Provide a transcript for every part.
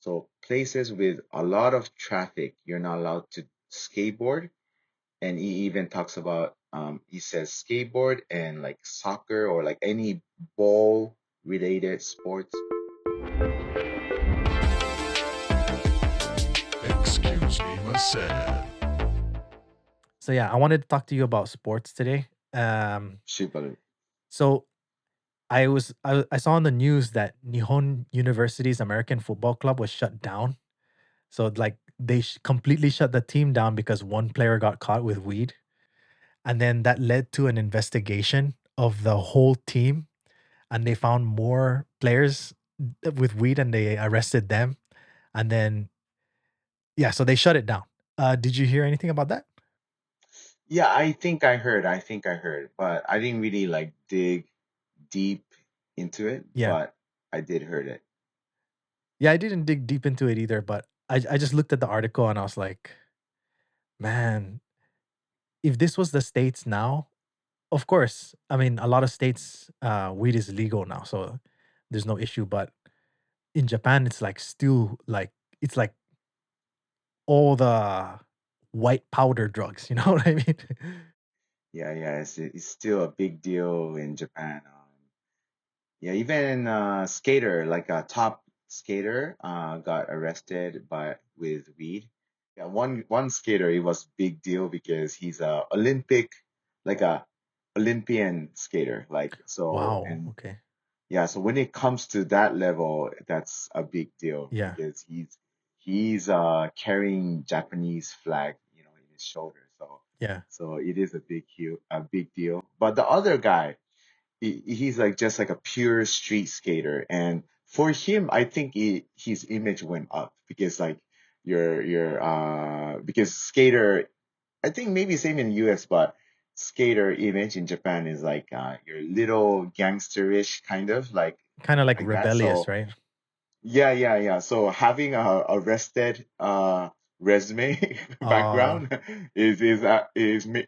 So places with a lot of traffic, you're not allowed to skateboard. And he even talks about he says skateboard and like soccer or like any ball related sports. Excuse me, masen. So yeah, I wanted to talk to you about sports today. Um, Super. so I saw on the news that Nihon University's American football club was shut down. So like they completely shut the team down because one player got caught with weed, and then that led to an investigation of the whole team, and they found more players with weed, and they arrested them, and then yeah, so they shut it down. Did you hear anything about that? Yeah, I think I heard, but I didn't really like dig deep into it, Yeah. but I did heard it. Yeah, I didn't dig deep into it either, but I just looked at the article and I was like, man, if this was the States now, of course, I mean, a lot of states, weed is legal now, so there's no issue. But in Japan, it's like still like, it's like all the white powder drugs, you know what I mean? Yeah, yeah, it's still a big deal in Japan. Yeah, even skater, like a top skater, got arrested by with weed. Yeah, one skater, it was big deal because he's a Olympic, like a Olympian skater. Like so, Wow. and Okay. yeah, so when it comes to that level, that's a big deal Yeah. because he's carrying Japanese flag, in his shoulder. So Yeah. so it is a big deal. But the other guy, he's like just like a pure street skater, and for him I think his image went up because like your because skater, I think maybe same in US, but skater image in Japan is like your little gangsterish kind of Kind of like like that. rebellious, So right? yeah, yeah, yeah. So having a arrested resume Uh, background is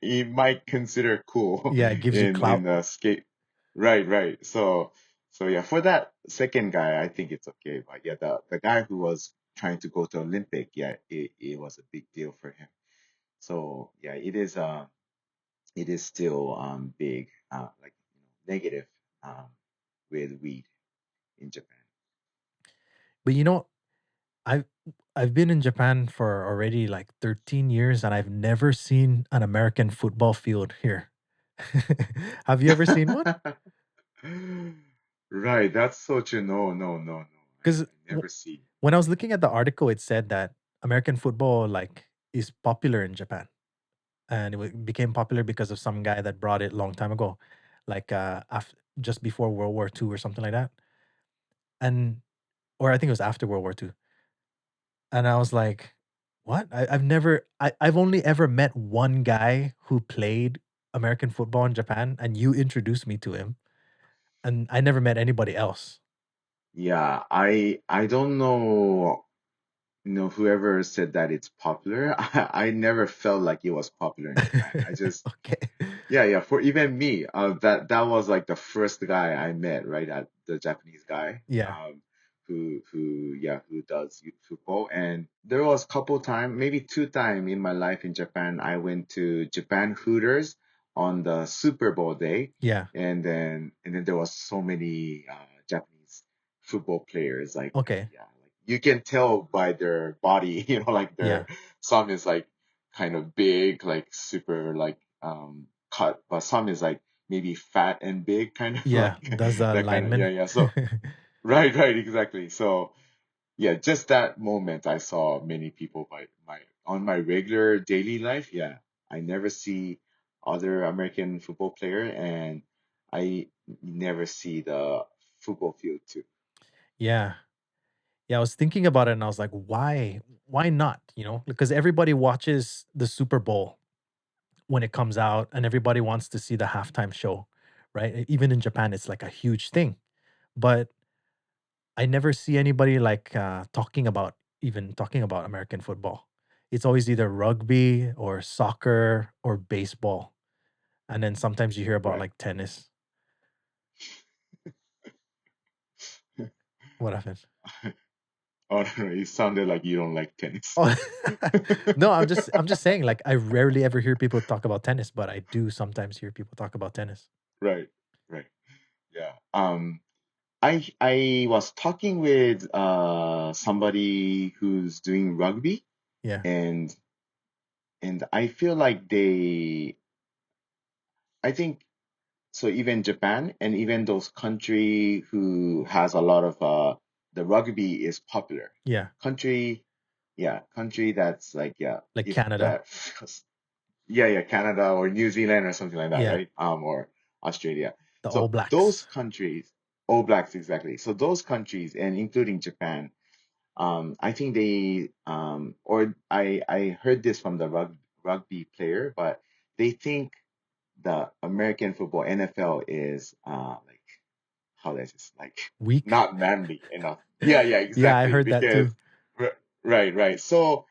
he might consider cool yeah, it gives you in clout. the skate. Right, right. So yeah, for that second guy, I think it's okay. But yeah, the guy who was trying to go to Olympic, yeah, it was a big deal for him. So yeah, it is still big like negative um with weed in Japan. But I've I've been in Japan for already like 13 years and I've never seen an American football field here. Have you ever seen one? Right, that's such a no, no, no, no. Because I never see. when I was looking at the article, it said that American football like is popular in Japan, and became popular because of some guy that brought it long time ago, like just before World War II or something like that, and or I think it was after World War II. And I was like, "What? I've only ever met one guy who played American football in Japan, and you introduced me to him, and I never met anybody else." Yeah, I don't know, whoever said that it's popular. I never felt like it was popular in Japan. I just Okay. Yeah, yeah. For even me, that was like the first guy I met, right? The Japanese guy, Yeah. who does youth football. And there was couple time, maybe two time in my life in Japan. I went to Japan Hooters on the Super Bowl day, Yeah. and then there was so many Japanese football players. Like Okay. yeah, like you can tell by their body, like Yeah. their some is like kind of big, like super like cut, but some is like maybe fat and big, kind of Yeah. like Does the that kind of yeah, lineman. yeah. So right, right, exactly. So yeah, just that moment I saw many people by my on my regular daily life. Yeah, I never see other American football player, and I never see the football field too. Yeah. Yeah, I was thinking about it and I was like, why? Why not? Because everybody watches the Super Bowl when it comes out and everybody wants to see the halftime show, right? Even in Japan, it's like a huge thing. But I never see anybody like even talking about American football. It's always either rugby or soccer or baseball. And then sometimes you hear about Right. like tennis. What happened? Oh no, it sounded like you don't like tennis. Oh, no, I'm just saying, like, I rarely ever hear people talk about tennis, but I do sometimes hear people talk about tennis. Right, right. Yeah. I was talking with somebody who's doing rugby, Yeah, and I feel like I think so even Japan and even those country who has a lot of the rugby is popular. yeah, Country, yeah, country that's like, yeah, like if Canada. that yeah, yeah, Canada or New Zealand or something like that, Yeah, right? Or Australia. the All So those Blacks. countries, All Blacks exactly. So those countries and including Japan, I think they or I heard this from the rugby player, but they think the American football NFL is like how this is like Weak. not manly enough. Yeah, yeah, Yeah, I exactly. heard that Because too. right, right. So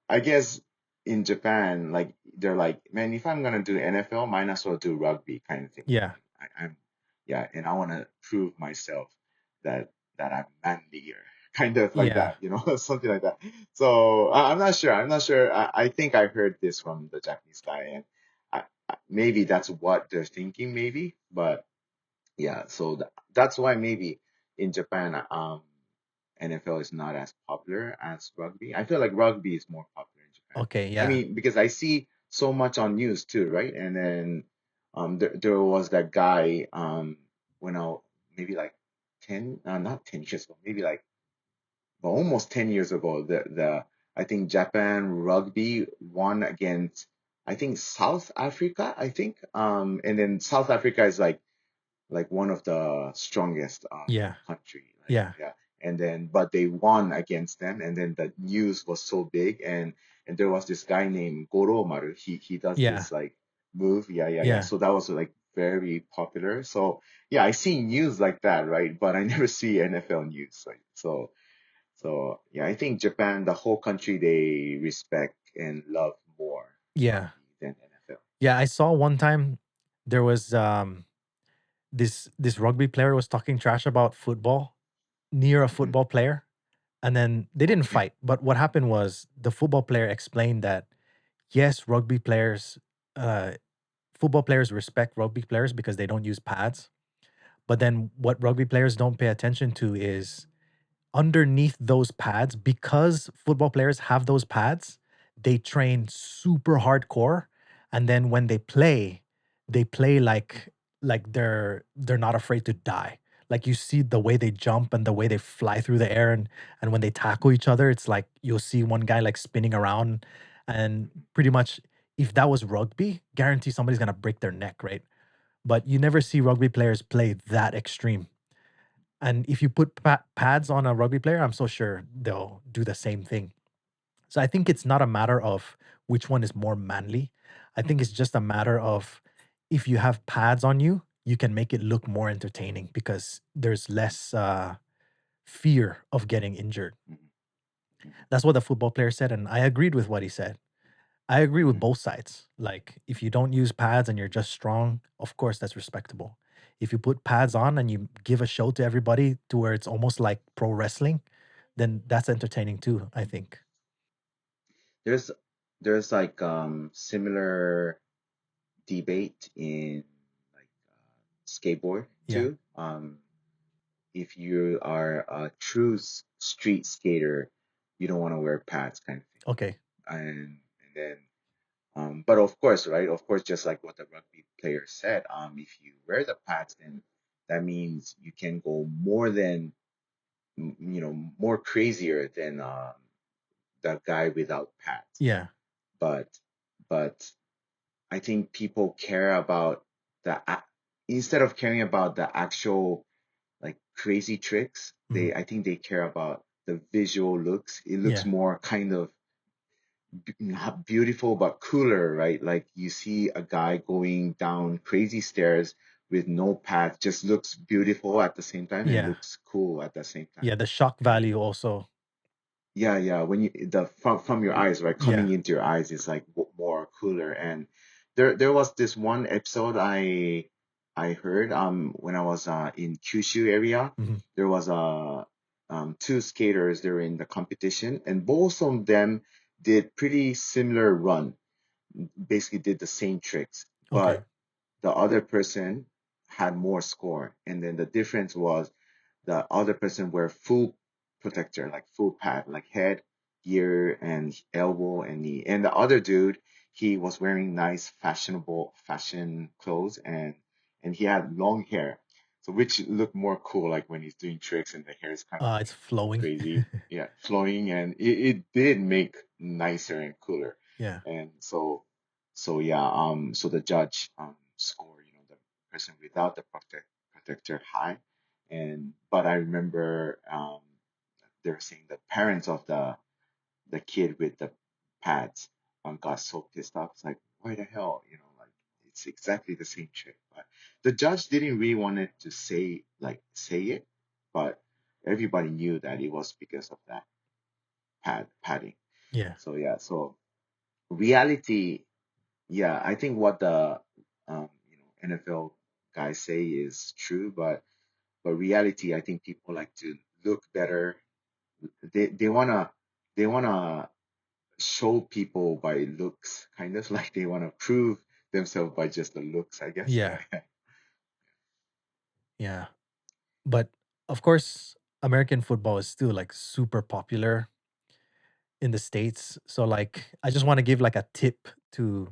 I guess in Japan, like they're like, man, if I'm gonna do NFL, might as well do rugby kind of thing. Yeah, I'm yeah, and I want to prove myself that I'm manlier, kind of like yeah. that, something like that. So I'm not sure. I'm not sure. I think I heard this from the Japanese guy, and maybe that's what they're thinking, maybe. But yeah, so that's why maybe in Japan, NFL is not as popular as rugby. I feel like rugby is more popular in Japan. Okay, I yeah, mean, because I see so much on news too, right? And then there was that guy when I maybe like 10, not 10 years ago, maybe like well, almost 10 years ago. The I think Japan rugby won against I think South Africa. I think and then South Africa is like one of the strongest yeah, country, like yeah, yeah, and then but they won against them, and then the news was so big, and there was this guy named Goromaru. He does yeah, this like move, yeah, yeah, yeah, yeah. so that was like very popular. So yeah, I see news like that, right, but I never see NFL news, like so yeah, I think Japan, the whole country, they respect and love more Yeah. rugby than NFL. Yeah, I saw one time there was this rugby player was talking trash about football near a Hmm. football player, and then they didn't Okay. fight. But what happened was the football player explained that yes, uh football players respect rugby players because they don't use pads. But then what rugby players don't pay attention to is underneath those pads, because football players have those pads, they train super hardcore, and then when they play like they're not afraid to die. Like you see the way they jump and the way they fly through the air, and when they tackle each other, it's like you'll see one guy like spinning around, and pretty much if that was rugby, guarantee somebody's gonna break their neck, right? But you never see rugby players play that extreme. And if you put pads on a rugby player, I'm so sure they'll do the same thing. So I think it's not a matter of which one is more manly. I think it's just a matter of if you have pads on you, you can make it look more entertaining because there's less fear of getting injured. Mhm, mhm, That's what the football player said. And I agreed with what he said. I agree with mhm. both sides. Like, if you don't use pads and you're just strong, of course, that's respectable. If you put pads on and you give a show to everybody to where it's almost like pro wrestling, then that's entertaining too, I think. There's like similar debate in like skateboard Yeah. too. If you are a true street skater, you don't want to wear pads, kind of thing. Okay. And then but of course, right? Of course, just like what the rugby player said, if you wear the pads, then that means you can go more than more crazier than the guy without pads. Yeah. But but I think people care about instead of caring about the actual like crazy tricks, Mhm. I think they care about the visual looks. It looks Yeah. more kind of not beautiful but cooler, right? Like you see a guy going down crazy stairs with no path, just looks beautiful at the same time and Yeah. looks cool at the same time. Yeah. The shock And value also. yeah, yeah. When you the from your eyes, right, coming Yeah. into your eyes is like more cooler. And there was this one episode I heard when I was in Kyushu area. Mhm. There was two skaters. They're in the competition, and both of them did pretty similar run. Basically, did the same tricks, Okay. but the other person had more score, and then the difference was the other person wear full protector, like full pad, like head, ear, and elbow and knee. And the other dude, he was wearing nice fashionable fashion clothes, and he had long hair. So which looked more cool, like when he's doing tricks and the hair is kind of It's flowing. crazy, yeah, flowing, and it did make nicer and cooler. Yeah. And so yeah, so the judge scored, the person without the protector high, and but I remember they were saying the parents of the kid with the pads got so pissed off. It's like, why the hell, like it's exactly the same trick. But the judge didn't really want it to say it, but everybody knew that it was because of that padding. Yeah. So yeah, so reality, yeah, I think what the NFL guys say is true, but reality, I think people like to look better. They wanna show people by looks, kind of like they wanna prove themselves by just the looks, I guess. Yeah. Yeah, yeah. Yeah. But of course, American football is still like super popular in the States. So like I just want to give like a tip to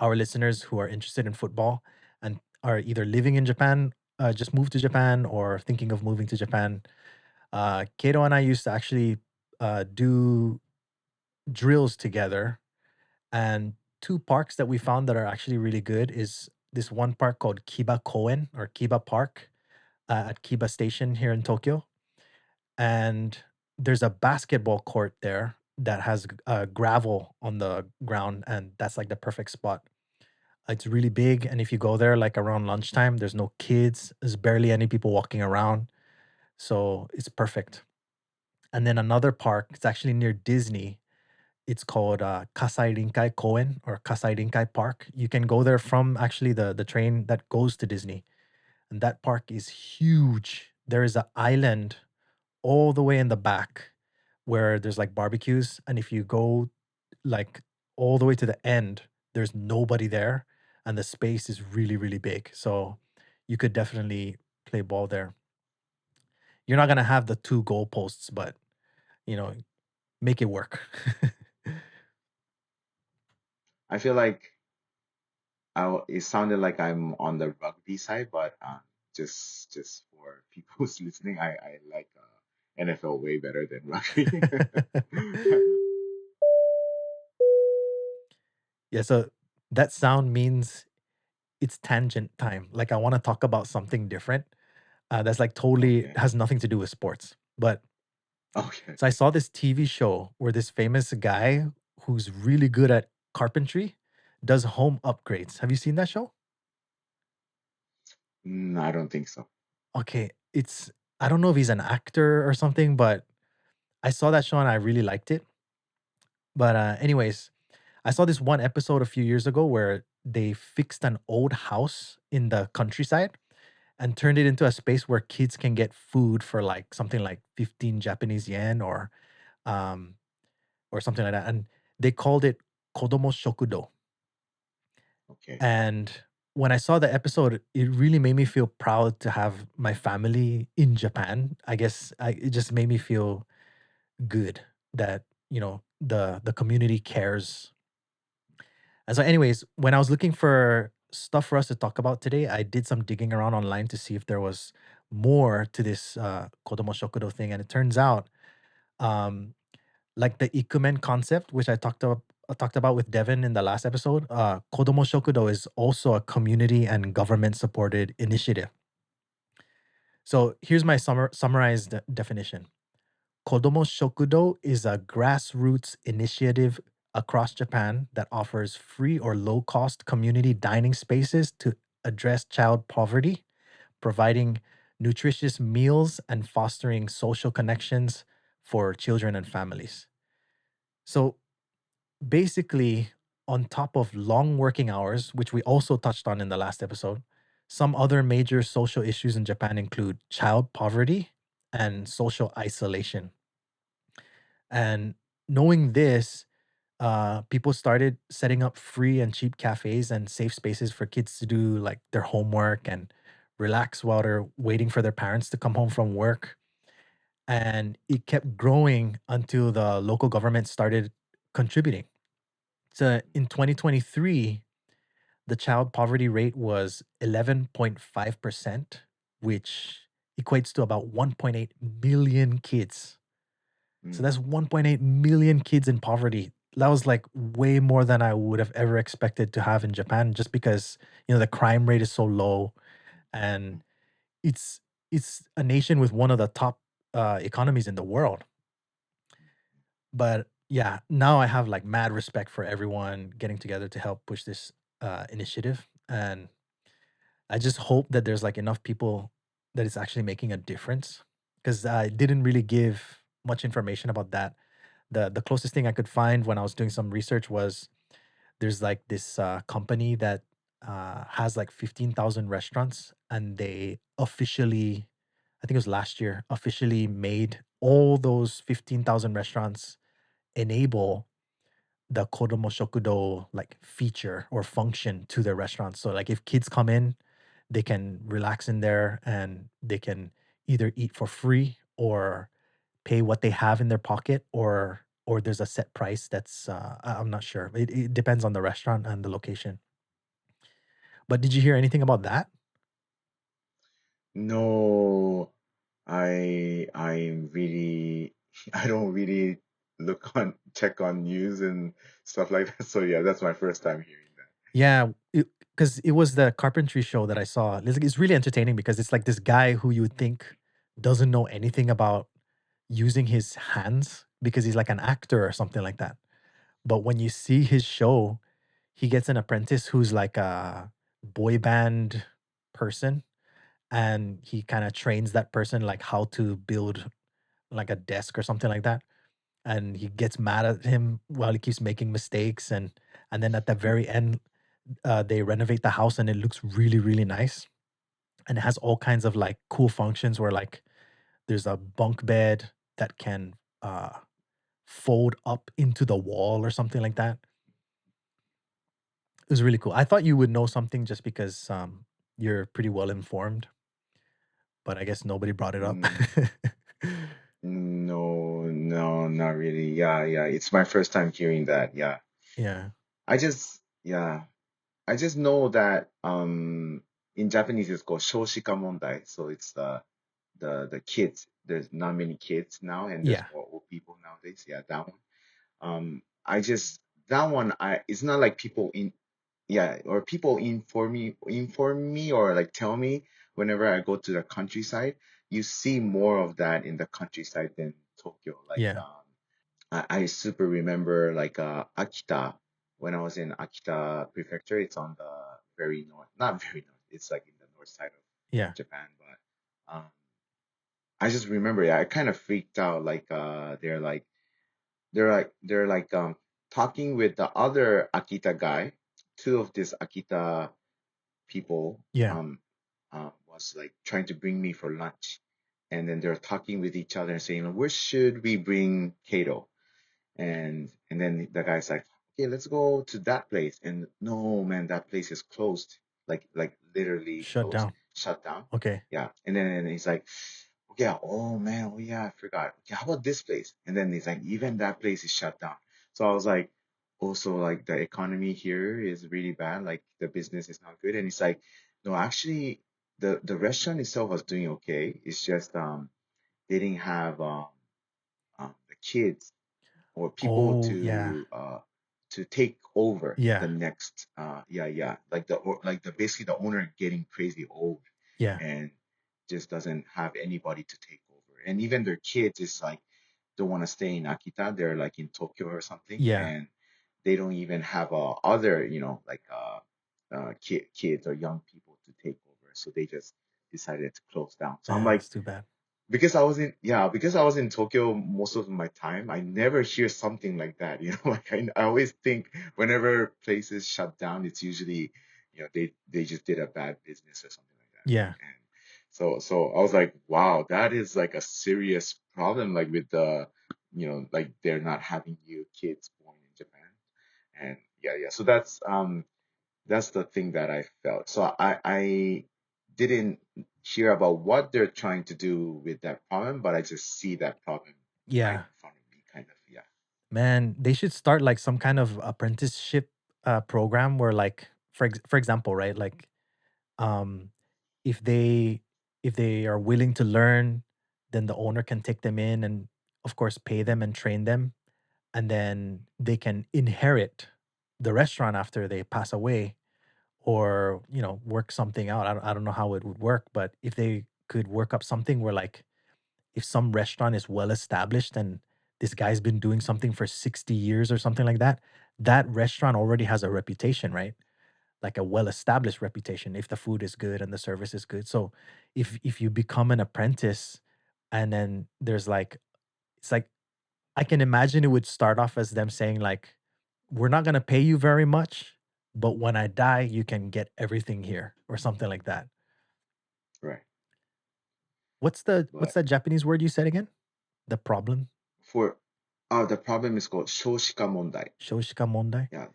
our listeners who are interested in football and are either living in Japan, just moved to Japan, or thinking of moving to Japan. Kato and I used to actually do drills together. And two parks that we found that are actually really good is this one park called Kiba Koen or Kiba Park at Kiba Station here in Tokyo. And there's a basketball court there that has gravel on the ground, and that's like the perfect spot. It's really big, and if you go there like around lunchtime, there's no kids, there's barely any people walking around, so it's perfect. And then another park, it's actually near Disney. It's called Kasai Rinkai Koen or Kasai Rinkai Park. You can go there from actually the train that goes to Disney, and that park is huge. There is an island all the way in the back where there's like barbecues, and if you go like all the way to the end, there's nobody there, and the space is really really big. So you could definitely play ball there. You're not gonna have the two goalposts, but you know, make it work. I feel like it sounded like I'm on the rugby side, but just for people who's listening, I like NFL way better than rugby. Yeah, so that sound means it's tangent time. Like I want to talk about something different. That's like totally Okay. has nothing to do with sports. But Okay. so I Okay. saw this TV show where this famous guy who's really good at carpentry does home upgrades. Have you seen that show? I don't think so. Okay, it's I don't know if he's an actor or something, but I saw that show and I really liked it. But anyways, I saw this one episode a few years ago where they fixed an old house in the countryside and turned it into a space where kids can get food for like something like 15 Japanese yen um or something like that. And they called it Kodomo Shokudo. Okay. And when I saw the episode, it really made me feel proud to have my family in Japan. I guess it just made me feel good that, the community cares. And so anyways, when I was looking for stuff for us to talk about today, I did some digging around online to see if there was more to this Kodomo Shokudo thing. And it turns out um, like the ikumen concept, which I talked about with Devin in the last episode, Kodomo Shokudo is also a community and government supported initiative. So here's my summarized definition. Kodomo Shokudo is a grassroots initiative across Japan that offers free or low cost community dining spaces to address child poverty, providing nutritious meals and fostering social connections for children and families. So basically, on top of long working hours, which we also touched on in the last episode, some other major social issues in Japan include child poverty and social isolation. And knowing this, people started setting up free and cheap cafes and safe spaces for kids to do like their homework and relax while they're waiting for their parents to come home from work. And it kept growing until the local government started contributing. So in 2023, the child poverty rate was 11.5%, which equates to about 1.8 million kids. So Mm, that's 1.8 million kids in poverty. That was like way more than I would have ever expected to have in Japan, just because the crime rate is so low, and mm, it's it's a nation with one of the top economies in the world. But yeah, now I have like mad respect for everyone getting together to help push this initiative, and I just hope that there's like enough people that it's actually making a difference, because I didn't really give much information about that. The closest thing I could find when I was doing some research was there's like this company that has like 15,000 restaurants, and they officially, I think it was last year, officially made all those 15,000 restaurants enable the Kodomo Shokudo like feature or function to their restaurants. So like if kids come in, they can relax in there and they can either eat for free or pay what they have in their pocket, or there's a set price that's I'm not sure. It depends on the restaurant and the location. But did you hear anything about that? no, I'm really I don't really look on check on news and stuff like that. So yeah, that's my first time hearing that. Yeah, because it was the carpentry show that I saw. It's really entertaining because it's like this guy who you would think doesn't know anything about using his hands because he's like an actor or something like that. But when you see his show, he gets an apprentice who's like a boy band person, and he kind of trains that person like how to build like a desk or something like that. And he gets mad at him while he keeps making mistakes, and then at the very end, they renovate the house and it looks really really nice, and it has all kinds of like cool functions where like there's a bunk bed that can uh fold up into the wall or something like that. It was really cool. I thought you would know something just because you're pretty well informed, but I guess nobody brought it up. Mm, no, no, not really. Yeah, yeah. It's my first time hearing that. Yeah. Yeah. Yeah. I just know that in Japanese it's called shoshika mondai. So it's the kids. There's not many kids now and there's Yeah. more old people nowadays. Yeah, that one. I just that one I it's not like people in yeah, or people inform me or like tell me whenever I go to the countryside, you see more of that in the countryside than Tokyo. Like Yeah. I super remember like Akita when I was in Akita prefecture. It's on the very north, not very north. It's like in the north side of Yeah. Japan. But I just remember, yeah, I kind of freaked out. Like they're like talking with the other Akita guy. Two of this Akita people Yeah. was like trying to bring me for lunch, and then they're talking with each other and saying, "Where should we bring Kato?" And then the guy's like, okay, let's go to that place. And no, man, that place is closed, like literally Shut closed, down. shut down. Okay. Yeah. And then he's like, okay, oh man, oh yeah, I forgot. Okay, how about this place? And then he's like, even that place is shut down. So I was like, also like the economy here is really bad, like the business is not good. And it's like, no, actually the restaurant itself was doing okay. It's just they didn't have the kids or people Oh yeah. to take over the Yeah. next yeah like the basically the owner getting crazy old Yeah. and just doesn't have anybody to take over, and even their kids is like don't want to stay in Akita, they're like in Tokyo or something, Yeah. and they don't even have other like kids or young people to take over, so they just decided to close down. So I'm Man, like, that's too bad. because I was in Tokyo most of my time, I never hear something like that. Like I always think whenever places shut down, it's usually, they just did a bad business or something like that. Yeah. So I was like, wow, that is like a serious problem, like with the, like they're not having new kids born in Japan. And yeah, yeah. So that's the thing that I felt. So I didn't hear about what they're trying to do with that problem, but I just see that problem right Yeah. in front of me, kind of. Yeah. Man, they should start like some kind of apprenticeship program where like for example, right? Like um if they if they are willing to learn, then the owner can take them in and of course pay them and train them, and then they can inherit the restaurant after they pass away, or work something out. I don't know how it would work, but if they could work up something where like if some restaurant is well established and this guy's been doing something for 60 years or something like that, that restaurant already has a reputation, right? Like a well established reputation if the food is good and the service is good. So if you become an apprentice, and then there's like, it's like, I can imagine it would start off as them saying like, we're not going to pay you very much, but when I die you can get everything here or something like that. Right. What's But that Japanese word you said again? The problem? for the problem is called shoshika mondai. Shoshika mondai? Yeah.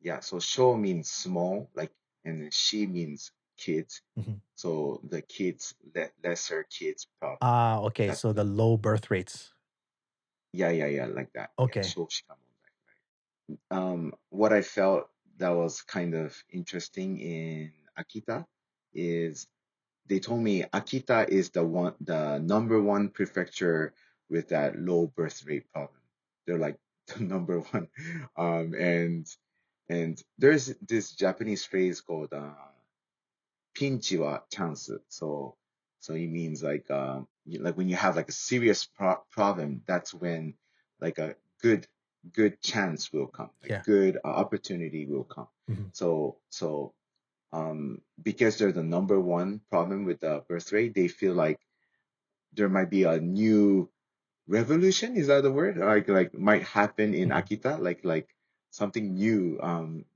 Yeah. So sho means small, like, and then shi means kids. Mhm. So the kids, lesser kids problem. Ah, okay. That's So the the low birth rates. Yeah, yeah, yeah, like that. Yeah, Okay. shoshika mondai. What I felt that was kind of interesting in Akita is they told me Akita is the number one prefecture with that low birth rate problem. They're like the number one. And there's this Japanese phrase called ピンチはチャンス. So it means like like when you have like a serious problem, that's when like a good chance will come, like Yeah. good opportunity will come. Mhm. So because they're the number one problem with the birth rate, they feel like there might be a new revolution, is that the word, like might happen in Mhm. Akita, like something new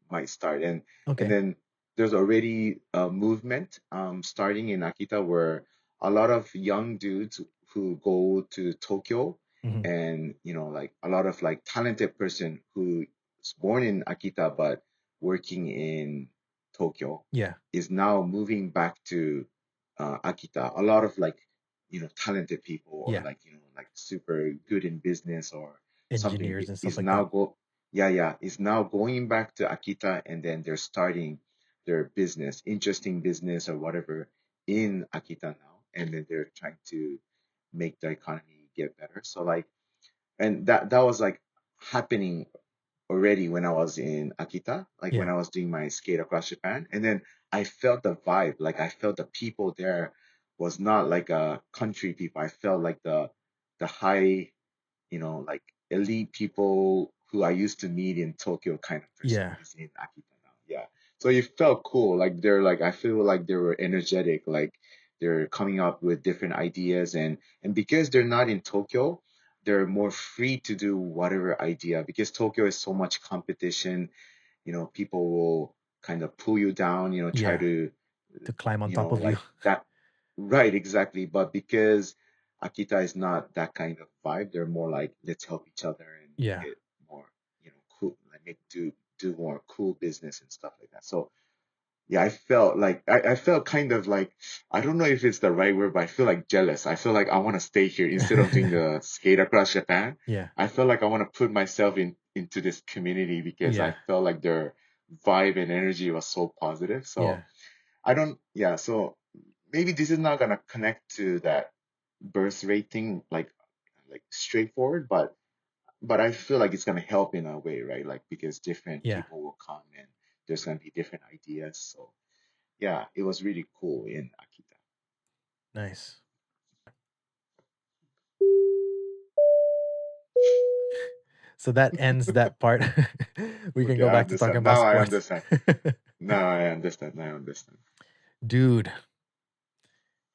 might start. And Okay. then there's already a movement starting in Akita where a lot of young dudes who go to Tokyo, Mhm. and like a lot of like talented person who is born in Akita but working in Tokyo Yeah. is now moving back to Akita. A lot of like talented people, or Yeah. like like super good in business or something, Engineers and stuff is like now that. go yeah, yeah, is now going back to Akita, and then they're starting their business, interesting business or whatever, in Akita now, and then they're trying to make the economy get better. So like, and that was like happening already when I was in Akita, like when Yeah. I was doing my skate across Japan. And then I felt the vibe, like I felt the people there was not like a country people. I felt like the high, like elite people who I used to meet in Tokyo kind of person Yeah. is in Akita now. Yeah. So it felt cool. Like they're like, I feel like they were energetic, like they're coming up with different ideas, and because they're not in Tokyo, they're more free to do whatever idea, because Tokyo is so much competition. People will kind of pull you down, try Yeah. to, To climb on top of you. like that. Right, exactly. But because Akita is not that kind of vibe, they're more like, let's help each other and make Yeah. it more, cool, like make do more cool business and stuff like that. So yeah, I felt like I felt kind of like, I don't know if it's the right word, but I feel like jealous. I feel like I want to stay here instead of doing the skate across Japan. Yeah. I feel like I want to put myself into this community because I Yeah. felt like their vibe and energy was so positive. So Yeah. I don't, yeah, so maybe this is not gonna connect to that birth rate thing, like straightforward, but I feel like it's gonna help in a way, right? Like because different Yeah. people will come, and there's gonna be different ideas. So yeah, it was really cool in Akita. Nice. So that ends that part. We can Okay, go I back to talking understand. about Now I sports. understand. Now I understand. Now I understand. Dude,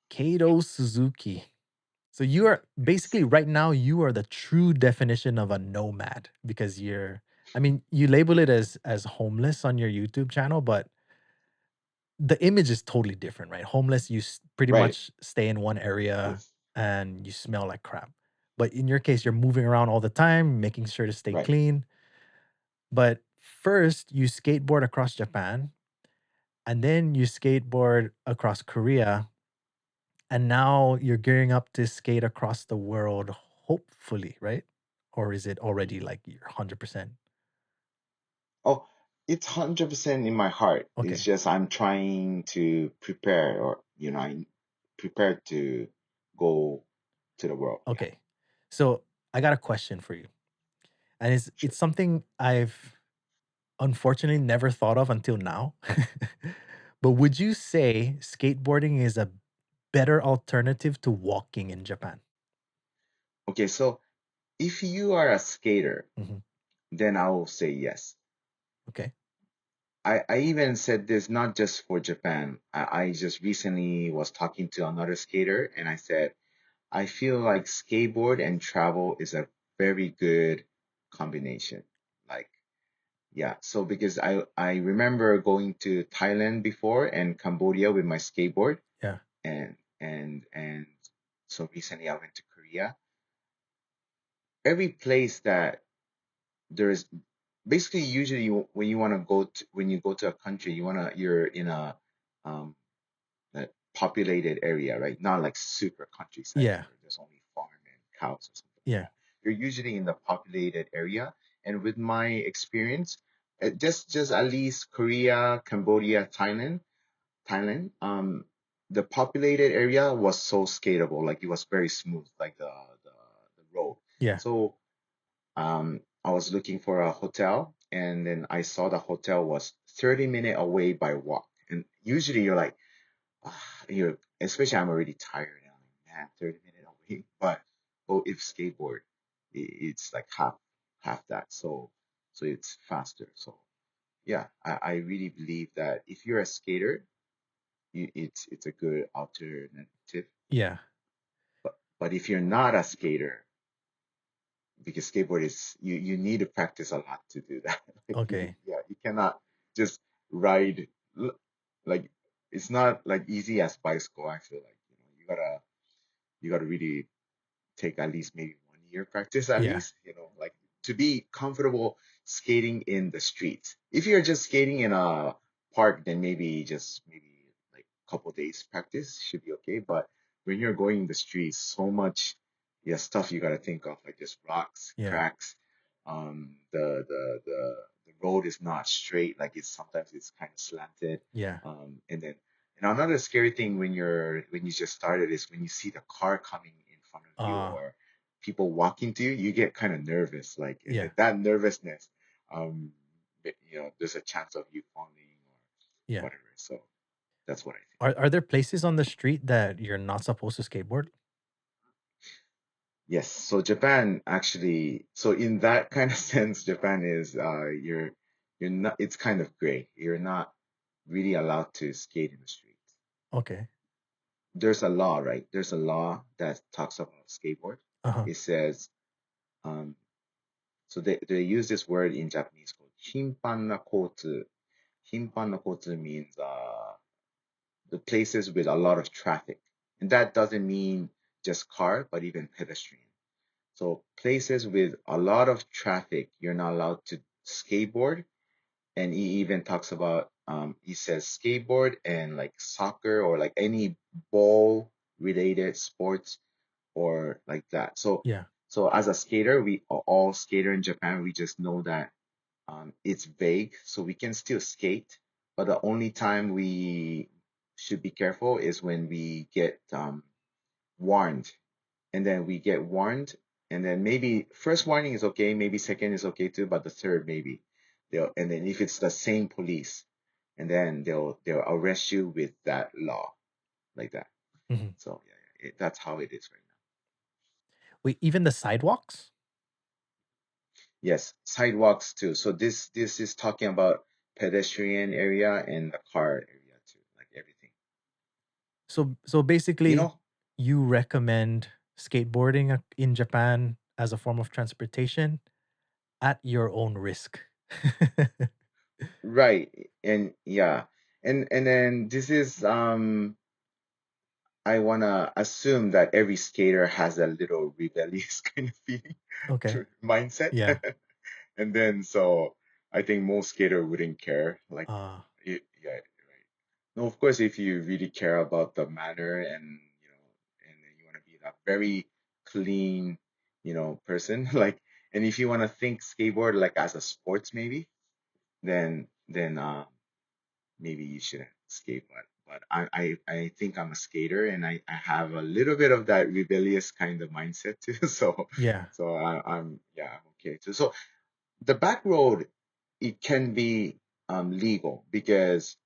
Kato Suzuki. So you are Yes. basically right now you are the true definition of a nomad because I mean, you label it as homeless on your YouTube channel, but the image is totally different, right? Homeless, pretty Right. much stay in one area Yes. and you smell like crap. But in your case, you're moving around all the time, making sure to stay Right. clean. But first, you skateboard across Japan, and then you skateboard across Korea, and now you're gearing up to skate across the world, hopefully, right? Or is it already like you're 100%? Oh, it's 100% in my heart. It's Okay. just I'm trying to prepare, or I prepare to go to the world. Yeah, Okay. So I got a question for you. And it's sure. something I've unfortunately never thought of until now. But would you say skateboarding is a better alternative to walking in Japan? Okay, so if you are a skater, Mhm. then I will say yes. Okay. I even said this not just for Japan. I just recently was talking to another skater, and I said, I feel like skateboard and travel is a very good combination. Like, yeah. So because I remember going to Thailand before and Cambodia with my skateboard, Yeah. and so recently I went to Korea. Every place that there's basically usually when you want to go to when you go to a country, you're in a populated area, right? Not like super countryside Yeah. where there's only farm and cows or something like Yeah. that. You're usually in the populated area, and with my experience, just at least Korea, Cambodia, Thailand, the populated area was so skatable, like it was very smooth, like the road. Yeah. So I was looking for a hotel, and then I saw the hotel was 30-minute away by walk. And usually you're like, especially I'm already tired. And I'm like, man, 30-minute away. But oh, if skateboard, it's like half that. So it's faster. So yeah, I really believe that if you're a skater, it's a good alternative. Yeah. But if you're not a skater, because skateboard is you need to practice a lot to do that. Like Okay. you cannot just ride like it's not like easy as bicycle. I feel like you gotta really take at least maybe 1 year practice at Yeah. least, like to be comfortable skating in the streets. If you're just skating in a park, then maybe like a couple days practice should be okay. But when you're going in the streets, so much stuff you gotta think of, like just rocks, Yeah. cracks. The road is not straight, like it's kind of slanted. Yeah. And then another scary thing when you just started is when you see the car coming in front of you Uh or people walking to you, you get kind of nervous. Like, and yeah. then that nervousness, there's a chance of you falling or Yeah. whatever. So that's what I think. Are there places on the street that you're not supposed to skateboard? Yes. So Japan actually, so in that kind of sense, Japan is you're not. It's kind of gray. You're not really allowed to skate in the street. Okay. There's a law, right? There's a law that talks about skateboard. Uh-huh. It says, um, so they use this word in Japanese called 頻繁な交通. 頻繁な交通 means the places with a lot of traffic. And that doesn't mean just car, but even pedestrian. So places with a lot of traffic, you're not allowed to skateboard. And he even talks about, he says skateboard and like soccer or like any ball related sports or like that. Yeah. So as a skater, we all skater in Japan, we just know that it's vague, so we can still skate. But the only time we should be careful is when we get warned, and then we get warned, and then maybe first warning is okay, maybe second is okay too, but the third maybe and then if it's the same police, and then they'll arrest you with that law like that. Mhm. So yeah, that's how it is right now. Wait, even the sidewalks? Yes, sidewalks too. So this is talking about pedestrian area and the car area too, like everything. So You basically, know, you recommend skateboarding in Japan as a form of transportation at your own risk. right? And yeah. And then this is I wanna assume that every skater has a little rebellious kind of feeling Okay. mindset. Yeah. And then so I think most skater wouldn't care. Like Uh yeah, right. No, of course if you really care about the manner and and you wanna be that very clean, person, like and if you wanna think skateboard like as a sports maybe, then maybe you shouldn't skate, but I think I'm a skater and I have a little bit of that rebellious kind of mindset too. yeah. I'm yeah, I'm okay too. So the back road, it can be legal because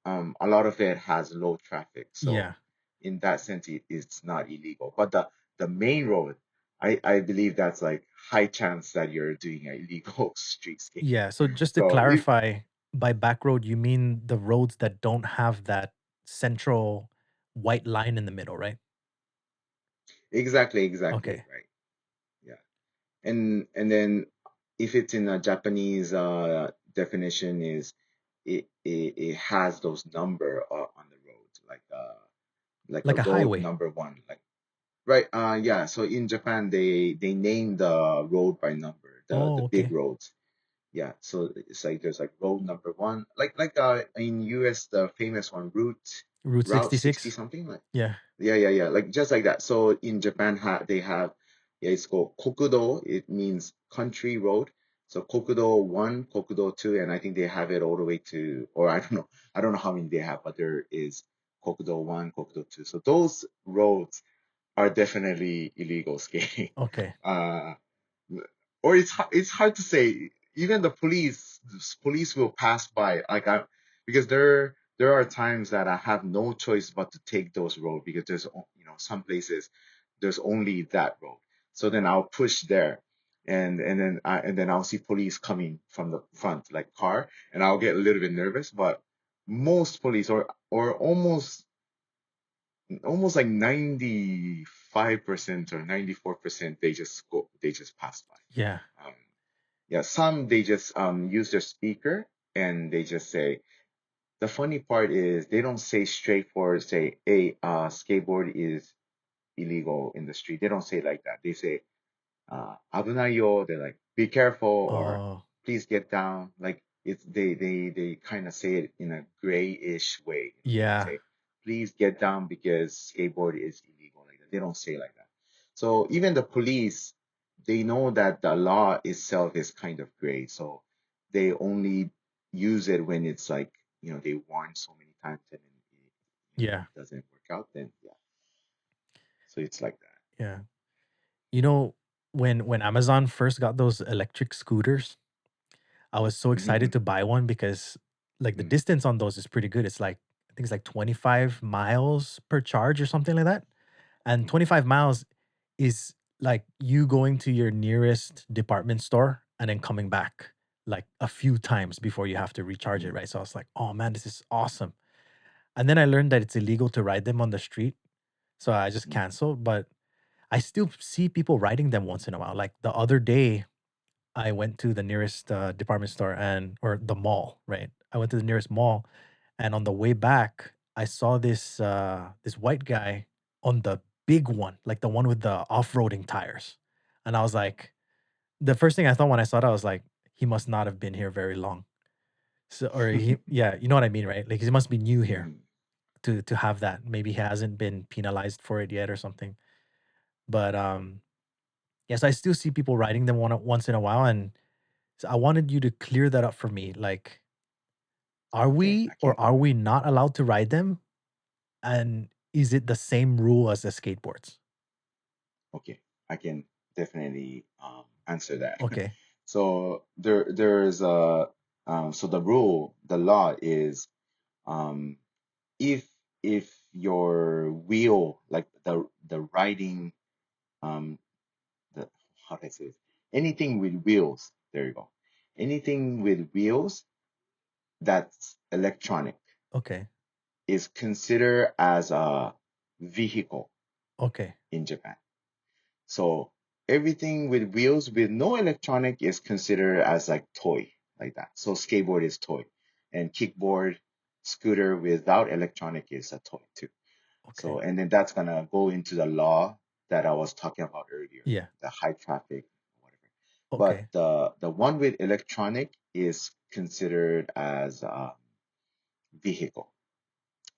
a lot of it has low traffic. So Yeah. in that sense it's not illegal. But the main road, I believe that's like high chance that you're doing illegal street skating. Yeah. So just to So if clarify, by back road you mean the roads that don't have that central white line in the middle, right? exactly Okay. right. Yeah. And then if it's in a Japanese definition is it has those number on the road like a Like a road highway. number one, like right. Yeah, so in Japan they name the road by number, the Oh, big okay. roads. Yeah, so it's like there's like road number one, like in US the famous one, Route Route 60 66. something, like Yeah. yeah, like just like that. So in Japan, they have, yeah, it's called Kokudo. It means country road. So Kokudo 1, Kokudo 2, and I think they have it all the way to, or I don't know how many they have, but there is Kokudo 1, Kokudo 2. So those roads are definitely illegal skating. Okay. Uh, or it's hard to say. Even the police will pass by, like I because there are times that I have no choice but to take those roads because there's some places there's only that road. So then I'll push there, and then I'll see police coming from the front like car, and I'll get a little bit nervous. But most police, or almost like 95% or 94%, they just pass Yeah. by. Yeah, some they just use their speaker and they just say. The funny part is they don't say straightforward, say, "Hey, skateboard is illegal in the street." They don't say it like that. They say, "Abunai yo." They're like, "Be careful," or Oh, "Please get down." Like it's they kind of say it in a grayish way. They yeah. say, "Please get down because skateboard is illegal." Like that. They don't say like that. So even the police, they know that the law itself is kind of gray. So they only use it when it's like they warn so many times and then Yeah. it doesn't work out. Then yeah, so it's like that. Yeah. You know, when Amazon first got those electric scooters, I was so excited Mm-hmm. to buy one because like the Mm-hmm. distance on those is pretty good. It's like I think it's like 25 miles per charge or something like that. And 25 miles is like you going to your nearest department store and then coming back like a few times before you have to recharge it, Mm-hmm. right? So I was like, "Oh man, this is awesome." And then I learned that it's illegal to ride them on the street. So I just Mm-hmm. canceled, but I still see people riding them once in a while. Like the other day, I went to the nearest department store and or the mall, right? I went to the nearest mall, and on the way back, I saw this white guy on the big one, like the one with the off-roading tires. And I was like, the first thing I thought when I saw that, I was like, he must not have been here very long. So or he yeah, you know what I mean, right? Like he must be new here Mm-hmm. to have that. Maybe he hasn't been penalized for it yet or something. But yes, I still see people riding them once in a while, and so I wanted you to clear that up for me. Like, are Okay, we I or can. are we not allowed to ride them? And is it the same rule as the skateboards? Okay, I can definitely answer that. Okay. So there's so the law is um, if your wheel, like the riding, um, the how do I say this? Anything with wheels. There you go. Anything with wheels that's electronic Okay. is considered as a vehicle Okay. in Japan. So everything with wheels with no electronic is considered as like toy, like that. So skateboard is toy, and kickboard. scooter without electronic is a toy too. Okay. So, and then that's gonna go into the law that I was talking about earlier, Yeah. the high traffic, whatever. But Okay. the one with electronic is considered as a vehicle.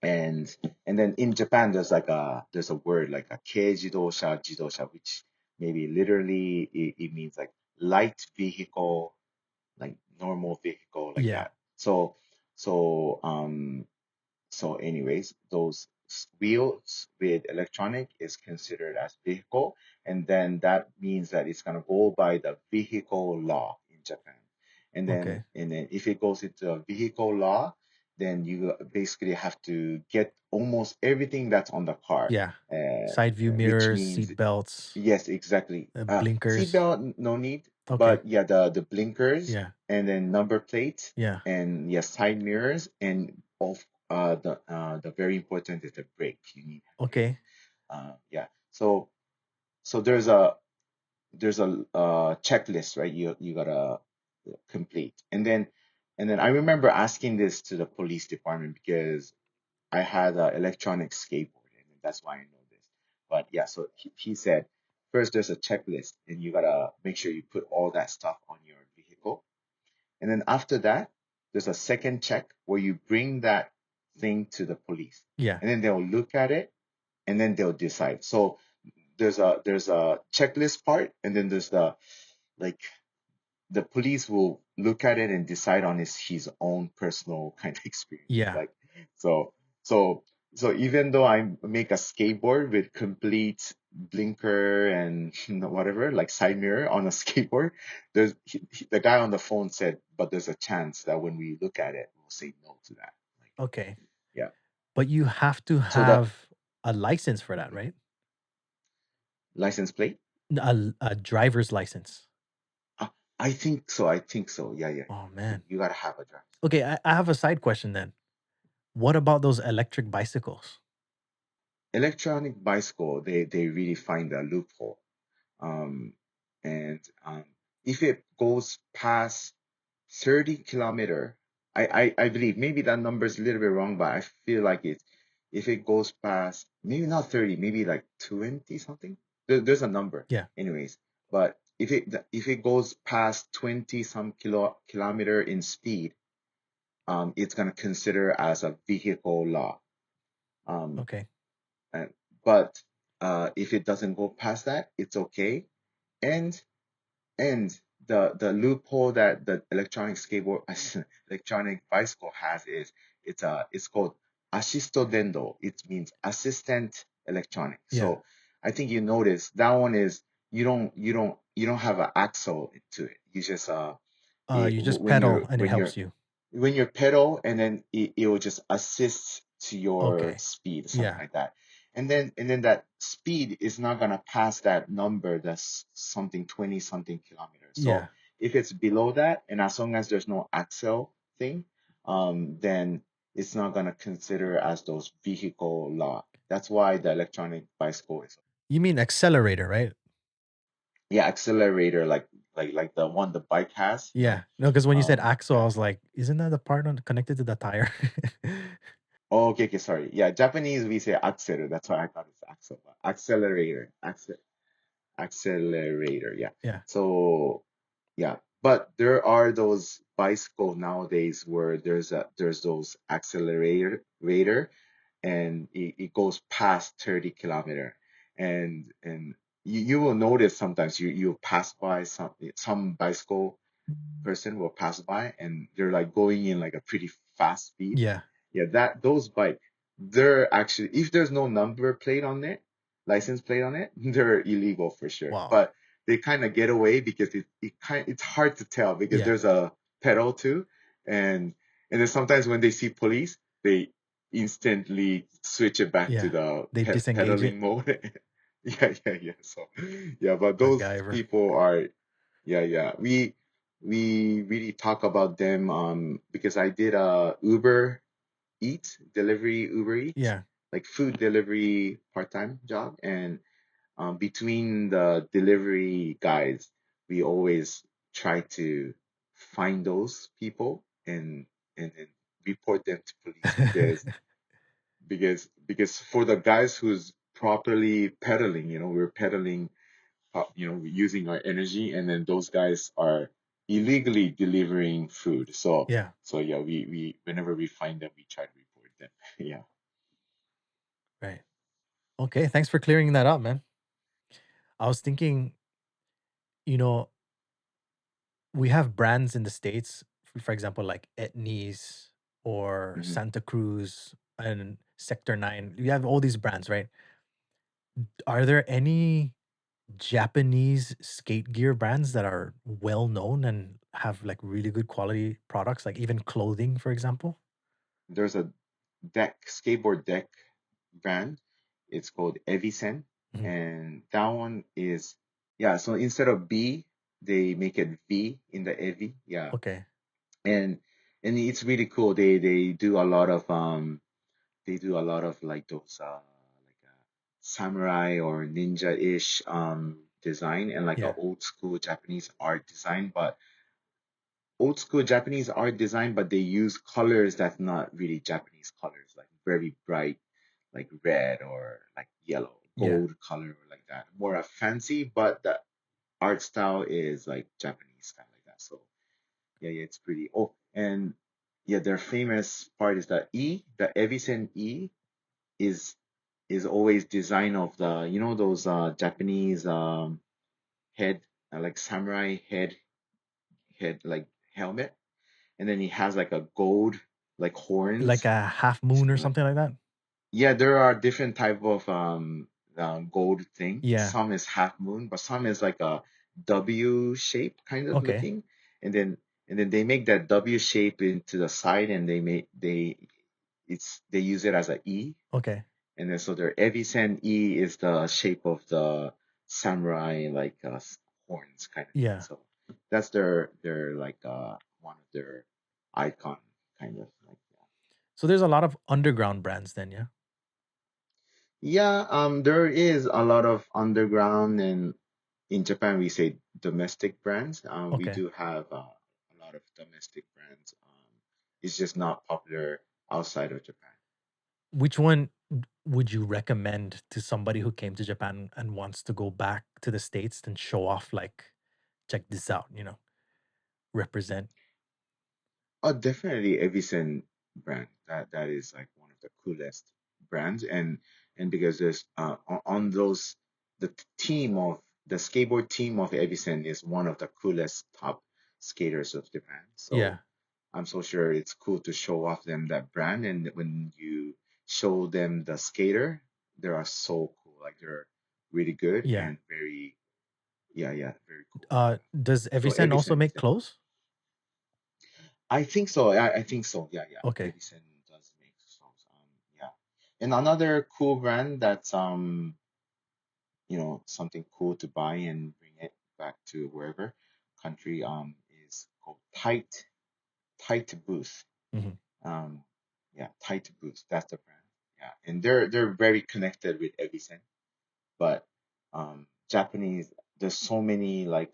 And and then in Japan, there's a word like a keijidosha, jidosha, which maybe literally it means like light vehicle, like normal vehicle, like Yeah. that. So anyways, those wheels with electronic is considered as vehicle, and then that means that it's gonna go by the vehicle law in Japan. Okay. And then if it goes into a vehicle law, then you basically have to get almost everything that's on the car, Yeah. Side view which mirrors, means seat belts, yes, exactly. blinkers. Seatbelt, no need, Okay. but yeah, the blinkers Yeah. and then number plate Yeah. and yes, side mirrors and of the very important is the brake. You need brake. Okay. Yeah. So there's a checklist, right? You gotta complete, and then I remember asking this to the police department because I had an electronic skateboard, and that's why I know this. But yeah, so he said first there's a checklist, and you gotta make sure you put all that stuff on your vehicle, and then after that, there's a second check where you bring that thing to the police, Yeah. and then they'll look at it, and then they'll decide. So there's a checklist part, and then there's like the police will look at it and decide on his own personal kind of experience. Yeah. Like so so so even though I make a skateboard with complete blinker and whatever, like side mirror on a skateboard, the guy on the phone said, but there's a chance that when we look at it, we'll say no to that. Like Okay. yeah. But you have to So the have a license for that, right? license plate? A driver's license. Uh, I think so. I think so. Yeah, yeah, Oh yeah. man. You gotta have a driver's Okay, I have a side question then. What about those electric bicycles? electronic bicycle. They really find a loophole. Um, and if it goes past 30 kilometer, I believe maybe that number is a little bit wrong, but I feel like it. If it goes past maybe not 30, maybe like 20 something. There's a number, Yeah. anyways. But if it goes past 20 some kilometer in speed, it's gonna consider as a vehicle law. Um, Okay. and, but if it doesn't go past that, it's okay. And and the loophole that the electronic skateboard electronic bicycle has is it's called assisto dendo. It means assistant electronic. Yeah. So I think you notice that one is you don't have an axle to it. You just You just pedal and it helps you. when you're pedal and then it will just assist to your Okay. speed, something Yeah. like that. And then that speed is not gonna pass that number that's something 20 something kilometers. So Yeah. if it's below that, and as long as there's no axle thing, then it's not gonna consider as those vehicle law. That's why the electronic bicycle is You mean accelerator, right? yeah, accelerator like the one the bike has, you know. Yeah. No, because when you said axle, I Yeah. was like, isn't that the part connected to the tire? Oh, okay, okay, sorry. Yeah, Japanese we say accelerator. That's why I thought it's axle. Accelerator, accelerator. Yeah. Yeah. So yeah, but there are those bicycle nowadays where there's those accelerator and it goes past 30 kilometer, and you will notice sometimes you pass by some bicycle person will pass by and they're like going in like a pretty fast speed. Yeah. Yeah, that those bike, they're actually if there's no number plate on it, license plate on it, they're illegal for sure. Wow. But they kind of get away because it's hard to tell because Yeah. there's a pedal too, and and then sometimes when they see police, they instantly switch it back to Yeah. the They disengage it. pedaling mode. Yeah, yeah, yeah. So yeah, but those MacGyver. people are yeah, yeah. We really talk about them because I did a Uber Eat, Yeah. like food delivery part-time job, and between the delivery guys, we always try to find those people and report them to police because for the guys who's properly pedaling, we're pedaling, we're using our energy, and then those guys are illegally delivering food. So Yeah, so yeah, we whenever we find them, we try to report them. Yeah. right. Okay, thanks for clearing that up, man. I was thinking, you know, we have brands in the States, for example, like Etnies or hmm Santa Cruz and Sector 9. You have all these brands, right? Are there any Japanese skate gear brands that are well known and have like really good quality products, like even clothing, for example? There's a skateboard deck brand. It's called Evisen, Mhm. and that one is, yeah. So instead of B, they make it V in the Evi. Yeah, Okay. and it's really cool. They do a lot of like those like samurai or ninja-ish design, and like a Yeah. old school Japanese art design, but old school Japanese art design, but they use colors that's not really Japanese colors, like very bright, like red or like yellow, Yeah. gold color or like that. More a fancy, but the art style is like Japanese style like that. So yeah, yeah, it's pretty. Oh, and yeah, their famous part is the Evisen E is always design of the those Japanese head like samurai head like helmet, and then he has like a gold like Like horns. a half moon or Like, something like that? yeah, there are different type of gold thing. Yeah. Some is half moon, but some is like a W shape kind of Okay. looking, and then they make that W shape into the side, and they use it as a E, Okay. and then so their Evisen E is the shape of the samurai like horns kind of thing. Yeah. So that's their like one of their icon kind of like. So there's a lot of underground brands then, yeah? Yeah, there is a lot of underground, and in Japan we say domestic brands. We Okay. do have a lot of domestic brands. It's just not popular outside of Japan. Which one would you recommend to somebody who came to Japan and wants to go back to the States and show off, like, check this out, represent? Oh, definitely Evisen brand. That is like one of the coolest brands, and because there's on those team of the skateboard team of Evisen is one of the coolest top skaters of Japan. Yeah. So I'm so sure it's cool to show off them that brand, and when you show them the skater, they are so cool. Like they're really good Yeah. and very, yeah, yeah, very cool. Yeah. Does So Evisen also Evisen is make definitely. clothes? I think so. I think so. Yeah, yeah. Okay. Edison does make songs. Yeah. And another cool brand that's something cool to buy and bring it back to wherever country is called Tight Booth. Mhm. Um, yeah, Tight Booth. That's the brand. Yeah, and they're very connected with Edison, but Japanese, there's so many like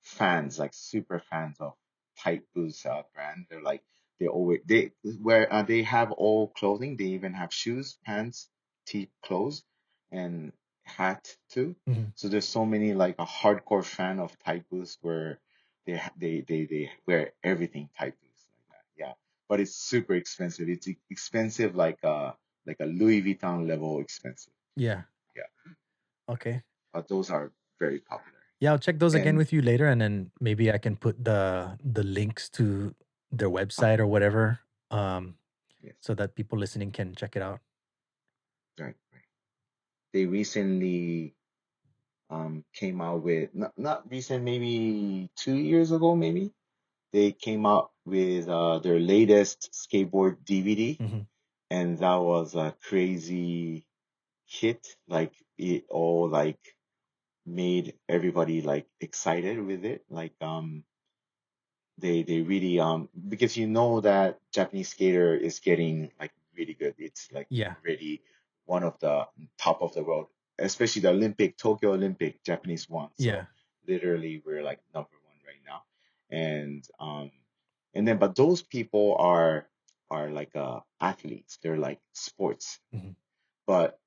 fans, like super fans of Tight Boots brand. They're like they have all clothing. They even have shoes, pants, clothes, and hat too. Mhm. So there's so many like a hardcore fan of Tight Boots where they wear everything Tight Boots like that. Yeah, but it's super expensive. It's expensive like a Louis Vuitton level expensive. Yeah. Yeah, Okay. but those are very popular. Yeah, I'll check those again And with you later, and then maybe I can put the links to their website or whatever, um, yes, so that people listening can check it out. right, right. They recently came out with not recent, maybe 2 years ago, maybe they came out with their latest skateboard DVD, Mhm. and that was a crazy hit. Like it all like made everybody like excited with it. Like they really because that Japanese skater is getting like really good. It's like Yeah. already one of the top of the world, especially the Tokyo Olympic Japanese one. So Yeah. literally we're like number one right now. And and then but those people are are like athletes. They're like sports, Mhm. but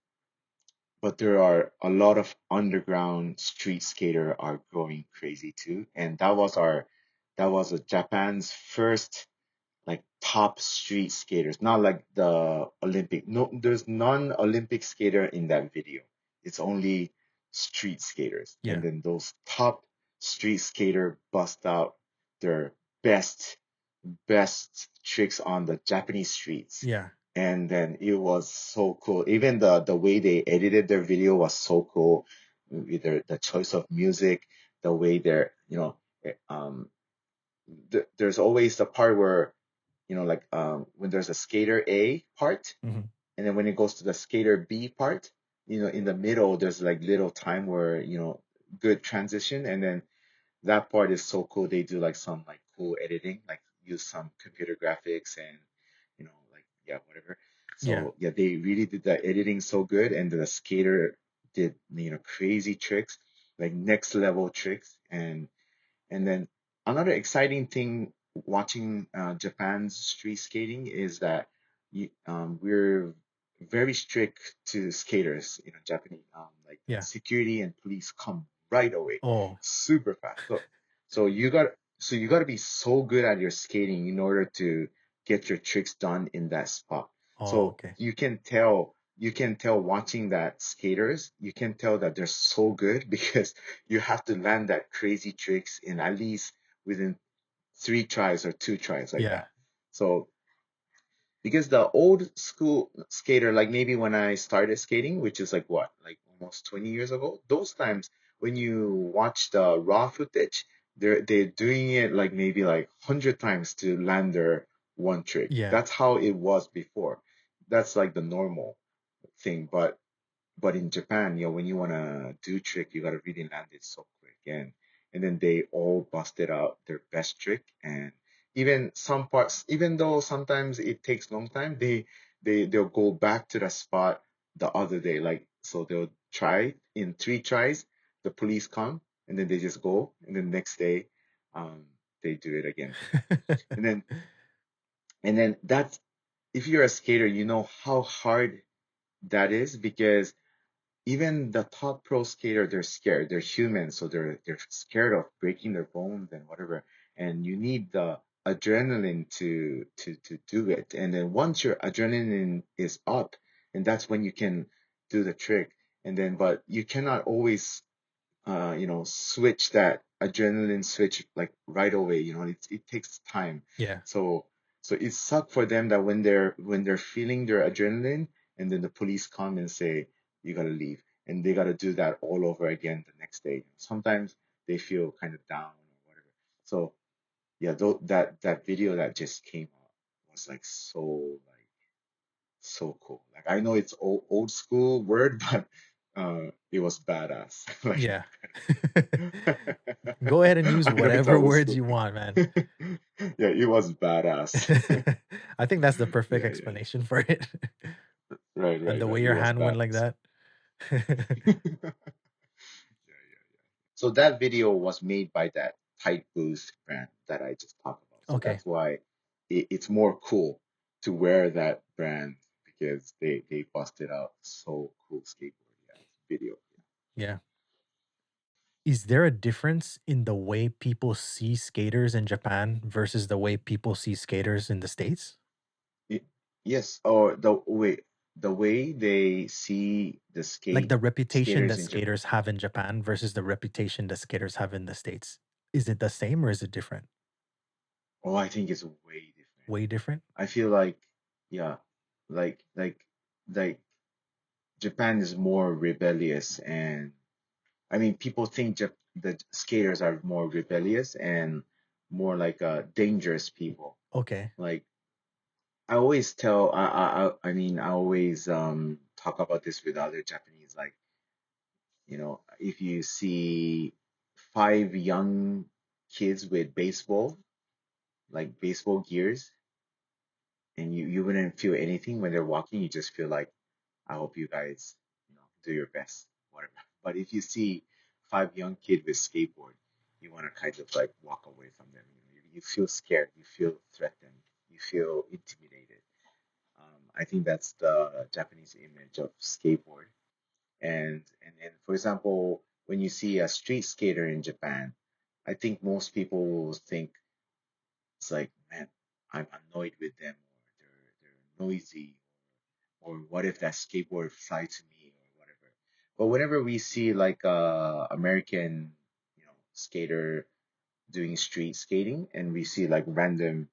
there are a lot of underground street skater are going crazy too, and that was Japan's first like top street skaters, not like the Olympic. No, there's non-Olympic skater in that video. It's only street skaters. And Yeah. then those top street skater bust out their best tricks on the Japanese streets. Yeah. And then it was so cool. Even the way they edited their video was so cool. With the choice of music, the way they're, there's always the part where like when there's a skater A part, Mhm. and then when it goes to the skater B part, in the middle there's like little time where good transition, and then that part is so cool. They do like some like cool editing, like use some computer graphics and like yeah, whatever. Yeah. So yeah, they really did the editing so good, and the skater did crazy tricks, like next level tricks, and then another exciting thing watching Japan's street skating is that we're very strict to skaters. Japanese like Yeah. security and police come right away, Oh. super fast. So you got to be so good at your skating in order to get your tricks done in that spot. Oh, So okay. you can tell watching that skaters, you can tell that they're so good because you have to land that crazy tricks in at least within 3 tries or 2 tries like Yeah. that. So because the old school skater, like maybe when I started skating, which is like what, like almost 20 years ago, those times when you watch the raw footage, they're doing it like maybe like 100 times to land their one trick. Yeah. That's how it was before. That's like the normal thing. But in Japan, when you wanna do trick, you gotta really land it so quick, and then they all busted out their best trick, and even some parts, even though sometimes it takes long time, they'll go back to the spot the other day, like so they'll try in 3 tries, the police come, and then they just go, and then next day, um, they do it again, and then that's if you're a skater, you know how hard that is because even the top pro skater, they're scared. They're human, so they're scared of breaking their bones and whatever. And you need the adrenaline to do it. And then once your adrenaline is up, and that's when you can do the trick. And then, but you cannot always switch that adrenaline switch like right away. It takes time. Yeah. So it sucks for them that when they're feeling their adrenaline, and then the police come and say you gotta leave, and they gotta do that all over again the next day. Sometimes they feel kind of down or whatever. So yeah, that video that just came out was like so cool. Like I know it's old school word, but it was badass. Like Yeah. Go ahead and use I know it's whatever old words school. you want, man. Yeah, it was badass. I think that's the perfect Yeah, yeah. explanation for it. Right, And right, the way right. It your was hand went like badass. that. Yeah, yeah. So that video was made by that tight boost brand that I just talked about. So Okay. that's why it's more cool to wear that brand because they busted out so cool skateboard. Yeah, video. Yeah. Is there a difference in the way people see skaters in Japan versus the way people see skaters in the States? Y- Yes, or the way they see the Like the reputation skaters that in Japan. skaters have in Japan versus the reputation that skaters have in the States. Is it the same or is it different? Oh, I think it's way different. Way different? I feel like, yeah, like Japan is more rebellious, and I mean, people think the skaters are more rebellious and more like dangerous people. Okay. Like I always tell, I mean, I always talk about this with other Japanese, like if you see 5 young kids with like baseball gears, and you wouldn't feel anything when they're walking, you just feel like, I hope you guys, do your best, whatever. But if you see 5 young kids with skateboard, you want to kind of like walk away from them. You feel scared, you feel threatened, you feel intimidated. I think that's the Japanese image of skateboard. And for example, when you see a street skater in Japan, I think most people will think it's like, man, I'm annoyed with them, or they're noisy, or what if that skateboard fly to me, or whatever. But whenever we see like American, skater doing street skating, and we see like random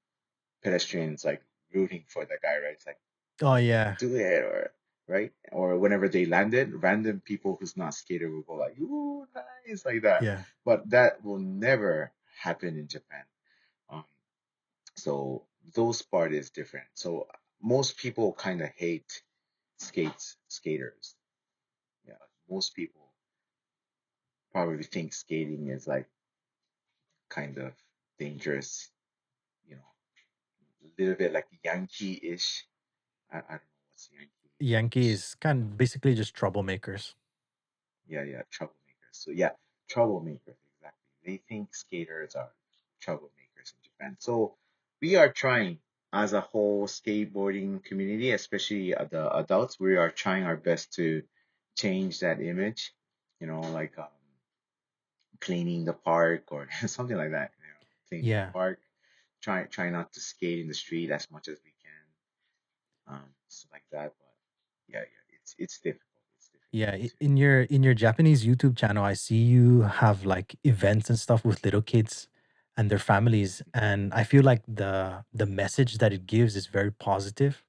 pedestrians like rooting for the guy, right? It's like, Oh yeah, do it, or right, or whenever they landed, random people who's not skater will go like, ooh, nice, like that. yeah, But that will never happen in Japan. Um, so those part is different. So most people kind of hate skaters. Yeah, most people probably think skating is like kind of dangerous, you know, a little bit like Yankee-ish. I don't know what's Yankee Yankee-ish. is kind of basically just troublemakers. Yeah, yeah, troublemakers. So yeah, troublemakers, exactly. They think skaters are troublemakers in Japan. So we are trying as a whole skateboarding community, especially the adults, we are trying our best to change that image, like cleaning the park or something like that, cleaning the Yeah, park, try not to skate in the street as much as we can, stuff like that. But yeah, yeah, it's difficult. It's yeah. difficult to. In your Japanese YouTube channel, I see you have like events and stuff with little kids and their families, and I feel like the message that it gives is very positive.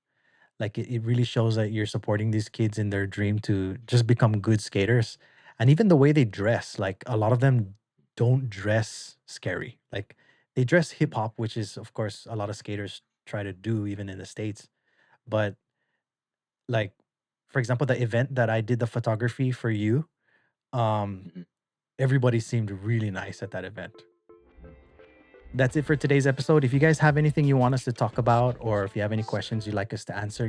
Like it really shows that you're supporting these kids in their dream to just become good skaters. And even the way they dress, like a lot of them don't dress scary. Like they dress hip Mhm, hop, which is of course a lot of skaters try to do even in the States. But like for example, the event that I did the photography for you, um, mhm, everybody seemed really nice at that event. mhm. That's it for today's episode. If you guys have anything you want us to talk about, or if you have any questions you'd like us to answer,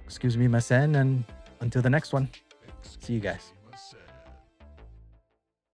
excuse me, Masen, and until the next one, see you guys.